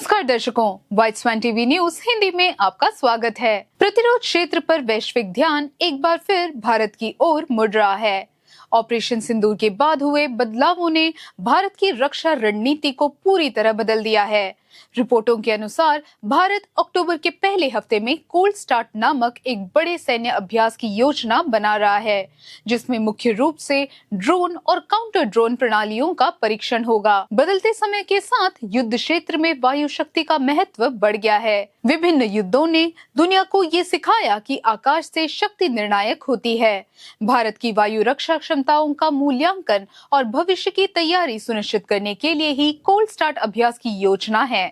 नमस्कार दर्शकों, वाइट्समैन TV news Hindi में आपका स्वागत है। प्रतिरोध क्षेत्र पर वैश्विक ध्यान एक बार फिर भारत की ओर मुड़ रहा है। ऑपरेशन सिंदूर के बाद हुए बदलावों ने भारत की रक्षा रणनीति को पूरी तरह बदल दिया है। रिपोर्टों के अनुसार भारत अक्टूबर के पहले हफ्ते में कोल्ड स्टार्ट नामक एक बड़े सैन्य अभ्यास की योजना बना रहा है, जिसमें मुख्य रूप से ड्रोन और काउंटर ड्रोन प्रणालियों का परीक्षण होगा। बदलते समय के साथ युद्ध क्षेत्र में वायु शक्ति का महत्व बढ़ गया है। विभिन्न युद्धों ने दुनिया को ये सिखाया कि आकाश से शक्ति निर्णायक होती है। भारत की वायु रक्षा क्षमताओं का मूल्यांकन और भविष्य की तैयारी सुनिश्चित करने के लिए ही कोल्ड स्टार्ट अभ्यास की योजना है।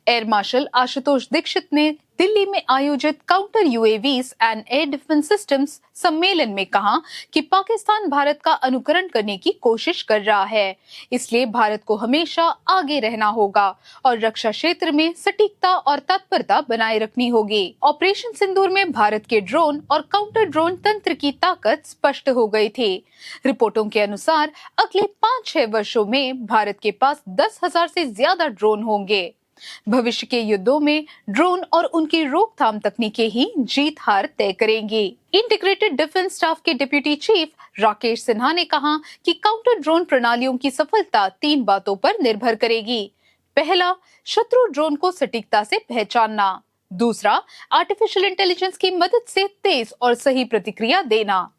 एयर मार्शल आशुतोष दीक्षित ने दिल्ली में आयोजित counter UAVs and air defence systems सम्मेलन में कहा कि पाकिस्तान भारत का अनुकरण करने की कोशिश कर रहा है, इसलिए भारत को हमेशा आगे रहना होगा और रक्षा क्षेत्र में सटीकता और तत्परता बनाए रखनी होगी। ऑपरेशन सिंदूर में भारत के ड्रोन और काउंटर ड्रोन तंत्र की ताकत स्पष्ट हो गई थी। रिपोर्टों के अनुसार अगले 5-6 वर्षों में भारत के पास 10,000 से ज्यादा ड्रोन होंगे। भविष्य के युद्धों में ड्रोन और उनकी रोकथाम तकनीकें ही जीत हार तय करेंगी। इंटीग्रेटेड डिफेंस स्टाफ के डिप्टी चीफ राकेश सिन्हा ने कहा कि काउंटर ड्रोन प्रणालियों की सफलता 3 बातों पर निर्भर करेगी। पहला, शत्रु ड्रोन को सटीकता से पहचानना। दूसरा, आर्टिफिशियल इंटेलिजेंस की मदद से तेज और सही प्रतिक्रिया देना।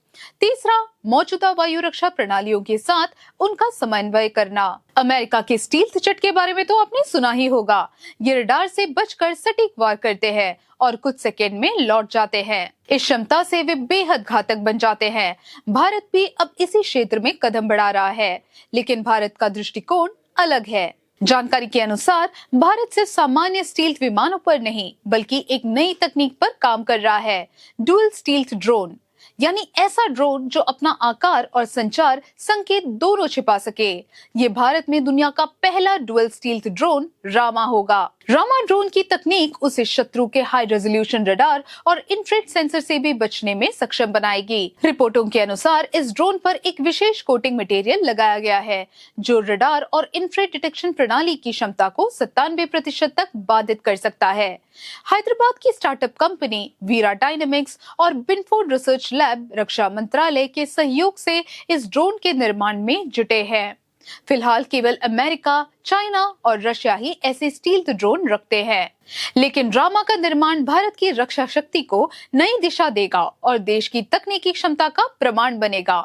तीसरा, मौजूदा वायु रक्षा प्रणालियों के साथ उनका समन्वय करना। अमेरिका के स्टील्थ जेट के बारे में तो आपने सुना ही होगा। ये रडार से बचकर सटीक वार करते हैं और कुछ सेकेंड में लौट जाते हैं। इस क्षमता से वे बेहद घातक बन जाते हैं। भारत भी अब इसी क्षेत्र में कदम बढ़ा रहा है, लेकिन भारत का दृष्टिकोण अलग है। जानकारी के अनुसार भारत सिर्फ सामान्य स्टील्थ विमानों पर नहीं, बल्कि एक नई तकनीक पर काम कर रहा है, डुअल स्टील्थ ड्रोन, यानी ऐसा ड्रोन जो अपना आकार और संचार संकेत दोनों छिपा सके। ये भारत में दुनिया का पहला डुअल स्टील्थ ड्रोन रामा होगा। रामा ड्रोन की तकनीक उसे शत्रु के हाई रेजोल्यूशन रडार और इंफ्रारेड सेंसर से भी बचने में सक्षम बनाएगी। रिपोर्टों के अनुसार इस ड्रोन पर एक विशेष कोटिंग मटेरियल लगाया गया है, जो रडार और इंफ्रारेड डिटेक्शन प्रणाली की क्षमता को 97% तक बाधित कर सकता है। हैदराबाद की स्टार्टअप कंपनी वीरा डायनेमिक्स और बिनफोर्ड रिसर्च लैब रक्षा मंत्रालय के सहयोग से इस ड्रोन के निर्माण में जुटे हैं। फिलहाल केवल अमेरिका, चाइना और रशिया ही ऐसे स्टील्थ ड्रोन रखते हैं, लेकिन रामा का निर्माण भारत की रक्षा शक्ति को नई दिशा देगा और देश की तकनीकी क्षमता का प्रमाण बनेगा।